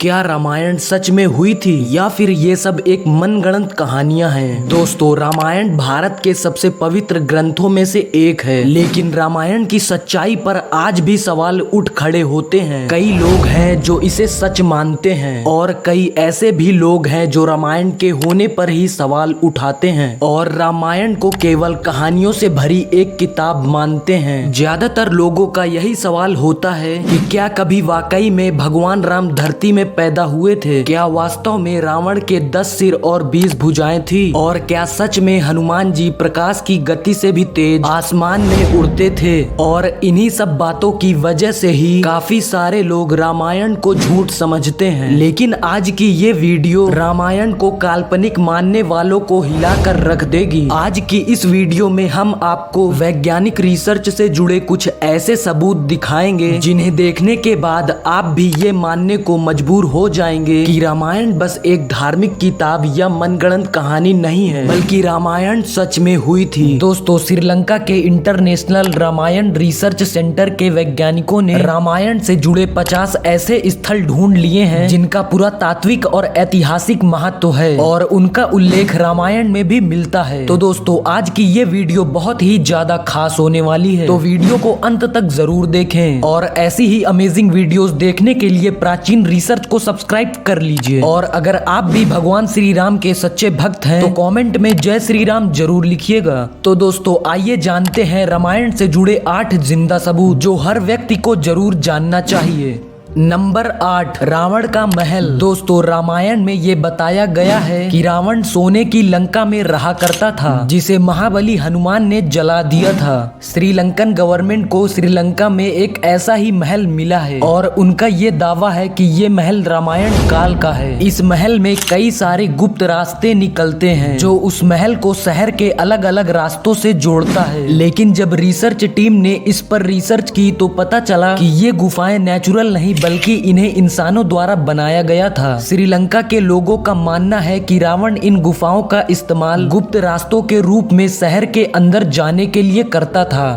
क्या रामायण सच में हुई थी या फिर ये सब एक मनगढ़ंत कहानियां हैं? दोस्तों, रामायण भारत के सबसे पवित्र ग्रंथों में से एक है, लेकिन रामायण की सच्चाई पर आज भी सवाल उठ खड़े होते हैं। कई लोग हैं जो इसे सच मानते हैं और कई ऐसे भी लोग हैं जो रामायण के होने पर ही सवाल उठाते हैं और रामायण को केवल कहानियों से भरी एक किताब मानते हैं। ज्यादातर लोगों का यही सवाल होता है कि क्या कभी वाकई में भगवान राम धरती में पैदा हुए थे? क्या वास्तव में रावण के 10 सिर और 20 भुजाएं थी? और क्या सच में हनुमान जी प्रकाश की गति से भी तेज आसमान में उड़ते थे? और इन्हीं सब बातों की वजह से ही काफी सारे लोग रामायण को झूठ समझते हैं। लेकिन आज की ये वीडियो रामायण को काल्पनिक मानने वालों को हिलाकर रख देगी। आज की इस वीडियो में हम आपको वैज्ञानिक रिसर्च से जुड़े कुछ ऐसे सबूत दिखाएंगे जिन्हें देखने के बाद आप भी ये मानने को मजबूर हो जाएंगे कि रामायण बस एक धार्मिक किताब या मनगढ़ंत कहानी नहीं है, बल्कि रामायण सच में हुई थी। दोस्तों, श्रीलंका के इंटरनेशनल रामायण रिसर्च सेंटर के वैज्ञानिकों ने रामायण से जुड़े 50 ऐसे स्थल ढूंढ लिए हैं जिनका पुरातात्विक और ऐतिहासिक महत्व है और उनका उल्लेख रामायण में भी मिलता है। तो दोस्तों, आज की ये वीडियो बहुत ही ज्यादा खास होने वाली है, तो वीडियो को अंत तक जरूर देखें और ऐसी ही अमेजिंग वीडियोस देखने के लिए प्राचीन रिसर्च को सब्सक्राइब कर लीजिए। और अगर आप भी भगवान श्री राम के सच्चे भक्त हैं तो कमेंट में जय श्री राम जरूर लिखिएगा। तो दोस्तों, आइए जानते हैं रामायण से जुड़े 8 जिंदा सबूत जो हर व्यक्ति को जरूर जानना चाहिए। नंबर 8, रावण का महल। दोस्तों, रामायण में ये बताया गया है कि रावण सोने की लंका में रहा करता था जिसे महाबली हनुमान ने जला दिया था। श्रीलंकन गवर्नमेंट को श्रीलंका में एक ऐसा ही महल मिला है और उनका ये दावा है कि ये महल रामायण काल का है। इस महल में कई सारे गुप्त रास्ते निकलते हैं जो उस महल को शहर के अलग अलग रास्तों से जोड़ता है। लेकिन जब रिसर्च टीम ने इस पर रिसर्च की तो पता चला कि ये गुफाएं नेचुरल नहीं बल्कि इन्हें इंसानों द्वारा बनाया गया था। श्रीलंका के लोगों का मानना है कि रावण इन गुफाओं का इस्तेमाल गुप्त रास्तों के रूप में शहर के अंदर जाने के लिए करता था।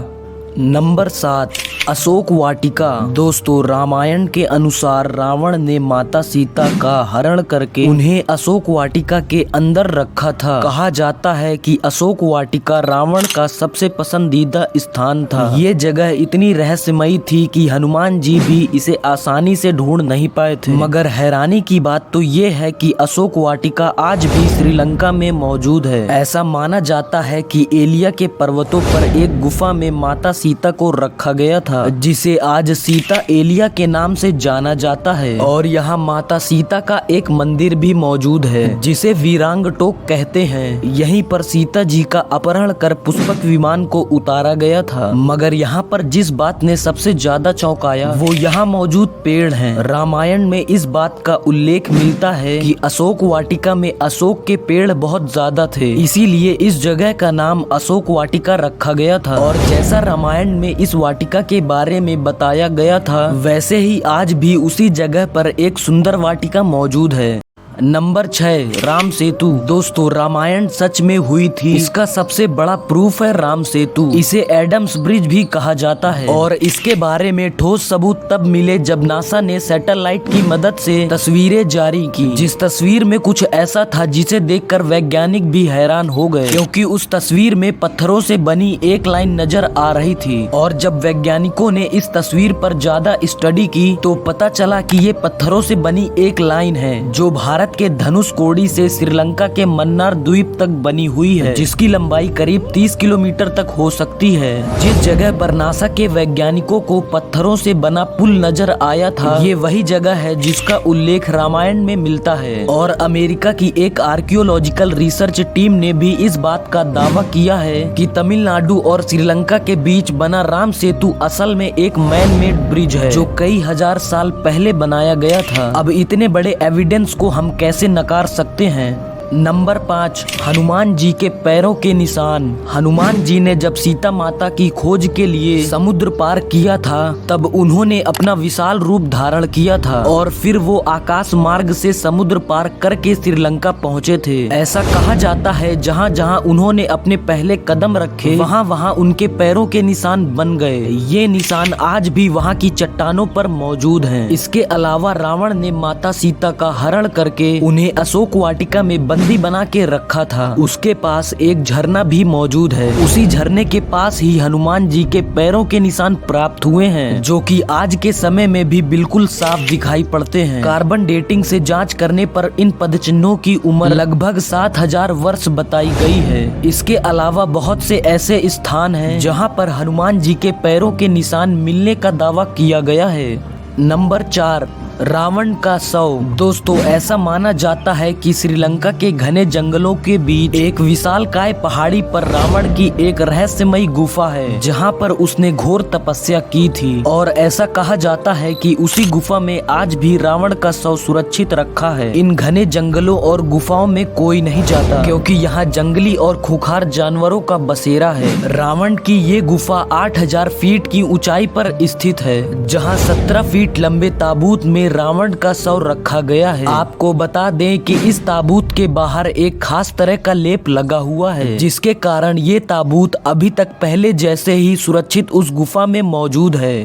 नंबर 7, अशोक वाटिका। दोस्तों, रामायण के अनुसार रावण ने माता सीता का हरण करके उन्हें अशोक वाटिका के अंदर रखा था। कहा जाता है कि अशोक वाटिका रावण का सबसे पसंदीदा स्थान था। ये जगह इतनी रहस्यमयी थी कि हनुमान जी भी इसे आसानी से ढूंढ नहीं पाए थे। मगर हैरानी की बात तो ये है कि अशोक वाटिका आज भी श्रीलंका में मौजूद है। ऐसा माना जाता है कि एलिया के पर्वतों पर एक गुफा में माता सीता को रखा गया था जिसे आज सीता एलिया के नाम से जाना जाता है। और यहाँ माता सीता का एक मंदिर भी मौजूद है जिसे वीरांग टोक कहते हैं। यहीं पर सीता जी का अपहरण कर पुष्पक विमान को उतारा गया था। मगर यहाँ पर जिस बात ने सबसे ज्यादा चौंकाया वो यहाँ मौजूद पेड़ हैं। रामायण में इस बात का उल्लेख मिलता है कि अशोक वाटिका में अशोक के पेड़ बहुत ज्यादा थे, इसीलिए इस जगह का नाम अशोक वाटिका रखा गया था। और जैसा रामायण में इस वाटिका के बारे में बताया गया था वैसे ही आज भी उसी जगह पर एक सुंदर वाटिका मौजूद है। नंबर 6, राम सेतु। दोस्तों, रामायण सच में हुई थी इसका सबसे बड़ा प्रूफ है राम सेतु। इसे एडम्स ब्रिज भी कहा जाता है और इसके बारे में ठोस सबूत तब मिले जब नासा ने सैटेलाइट की मदद से तस्वीरें जारी की। जिस तस्वीर में कुछ ऐसा था जिसे देखकर वैज्ञानिक भी हैरान हो गए, क्योंकि उस तस्वीर में पत्थरों से बनी एक लाइन नजर आ रही थी। और जब वैज्ञानिकों ने इस तस्वीर पर ज्यादा स्टडी की तो पता चला कि ये पत्थरों से बनी एक लाइन है जो भारत के धनुष कोडी से श्रीलंका के मन्नार द्वीप तक बनी हुई है, जिसकी लंबाई करीब 30 किलोमीटर तक हो सकती है। जिस जगह पर नासा के वैज्ञानिकों को पत्थरों से बना पुल नजर आया था ये वही जगह है जिसका उल्लेख रामायण में मिलता है। और अमेरिका की एक आर्कियोलॉजिकल रिसर्च टीम ने भी इस बात का दावा किया है कि तमिलनाडु और श्रीलंका के बीच बना राम सेतु असल में एक मैन मेड ब्रिज है जो कई हजार साल पहले बनाया गया था। अब इतने बड़े एविडेंस को हम कैसे नकार सकते हैं? नंबर 5, हनुमान जी के पैरों के निशान। हनुमान जी ने जब सीता माता की खोज के लिए समुद्र पार किया था तब उन्होंने अपना विशाल रूप धारण किया था और फिर वो आकाश मार्ग से समुद्र पार करके श्रीलंका पहुँचे थे। ऐसा कहा जाता है जहाँ जहाँ उन्होंने अपने पहले कदम रखे वहाँ वहाँ उनके पैरों के निशान बन गए। ये निशान आज भी वहाँ की चट्टानों पर मौजूद हैं। इसके अलावा रावण ने माता सीता का हरण करके उन्हें अशोक वाटिका में बंदी बना के रखा था। उसके पास एक झरना भी मौजूद है। उसी झरने के पास ही हनुमान जी के पैरों के निशान प्राप्त हुए हैं, जो कि आज के समय में भी बिल्कुल साफ दिखाई पड़ते हैं। कार्बन डेटिंग से जांच करने पर इन पदचिन्हों की उम्र लगभग 7000 वर्ष बताई गई है। इसके अलावा बहुत से ऐसे स्थान हैं जहां पर हनुमान जी के पैरों के निशान मिलने का दावा किया गया है। नंबर 4, रावण का शव। दोस्तों, ऐसा माना जाता है कि श्रीलंका के घने जंगलों के बीच एक विशालकाय पहाड़ी पर रावण की एक रहस्यमयी गुफा है, जहां पर उसने घोर तपस्या की थी और ऐसा कहा जाता है कि उसी गुफा में आज भी रावण का शव सुरक्षित रखा है। इन घने जंगलों और गुफाओं में कोई नहीं जाता क्योंकि यहाँ जंगली और खूंखार जानवरों का बसेरा है। रावण की ये गुफा 8000 फीट की ऊंचाई पर स्थित है, जहाँ 17 फीट लंबे ताबूत में रावण का शव रखा गया है। आपको बता दें कि इस ताबूत के बाहर एक खास तरह का लेप लगा हुआ है, जिसके कारण ये ताबूत अभी तक पहले जैसे ही सुरक्षित उस गुफा में मौजूद है।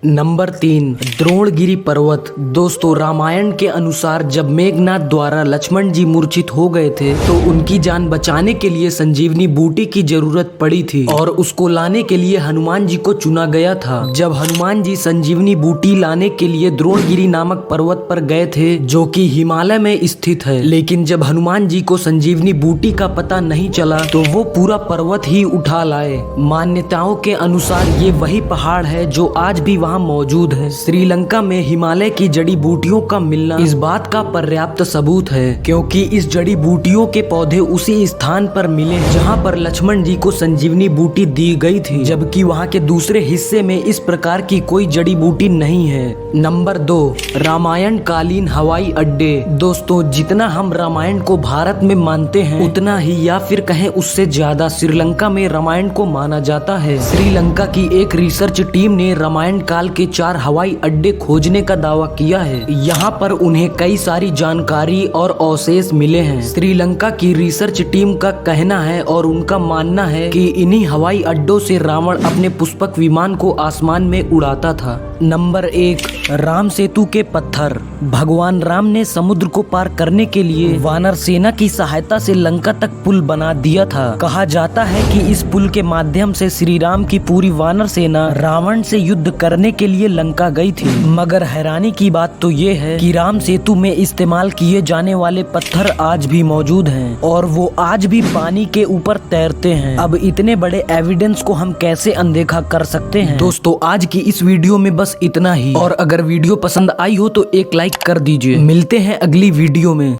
नंबर 3, द्रोणगिरी पर्वत। दोस्तों, रामायण के अनुसार जब मेघनाथ द्वारा लक्ष्मण जी मूर्छित हो गए थे तो उनकी जान बचाने के लिए संजीवनी बूटी की जरूरत पड़ी थी और उसको लाने के लिए हनुमान जी को चुना गया था। जब हनुमान जी संजीवनी बूटी लाने के लिए द्रोणगिरी नामक पर्वत पर गए थे, जो कि हिमालय में स्थित है, लेकिन जब हनुमान जी को संजीवनी बूटी का पता नहीं चला तो वो पूरा पर्वत ही उठा लाए। मान्यताओं के अनुसार ये वही पहाड़ है जो आज भी वहाँ मौजूद है। श्रीलंका में हिमालय की जड़ी बूटियों का मिलना इस बात का पर्याप्त सबूत है, क्योंकि इस जड़ी बूटियों के पौधे उसी स्थान पर मिले जहां पर लक्ष्मण जी को संजीवनी बूटी दी गई थी, जबकि वहां के दूसरे हिस्से में इस प्रकार की कोई जड़ी बूटी नहीं है। नंबर 2, रामायण कालीन हवाई अड्डे। दोस्तों, जितना हम रामायण को भारत में मानते हैं उतना ही या फिर कहें उससे ज्यादा श्रीलंका में रामायण को माना जाता है। श्रीलंका की एक रिसर्च टीम ने रामायण काल के 4 हवाई अड्डे खोजने का दावा किया है। यहाँ पर उन्हें कई सारी जानकारी और अवशेष मिले हैं। श्रीलंका की रिसर्च टीम का कहना है और उनका मानना है कि इन्हीं हवाई अड्डों से रावण अपने पुष्पक विमान को आसमान में उड़ाता था। नंबर 1, राम सेतु के पत्थर। भगवान राम ने समुद्र को पार करने के लिए वानर सेना की सहायता से लंका तक पुल बना दिया था। कहा जाता है कि इस पुल के माध्यम से श्री राम की पूरी वानर सेना रावण से युद्ध करने के लिए लंका गई थी। मगर हैरानी की बात तो ये है कि राम सेतु में इस्तेमाल किए जाने वाले पत्थर आज भी मौजूद हैं और वो आज भी पानी के ऊपर तैरते हैं। अब इतने बड़े एविडेंस को हम कैसे अनदेखा कर सकते हैं। दोस्तों, आज की इस वीडियो में बस इतना ही, और अगर वीडियो पसंद आई हो तो एक लाइक कर दीजिए। मिलते हैं अगली वीडियो में।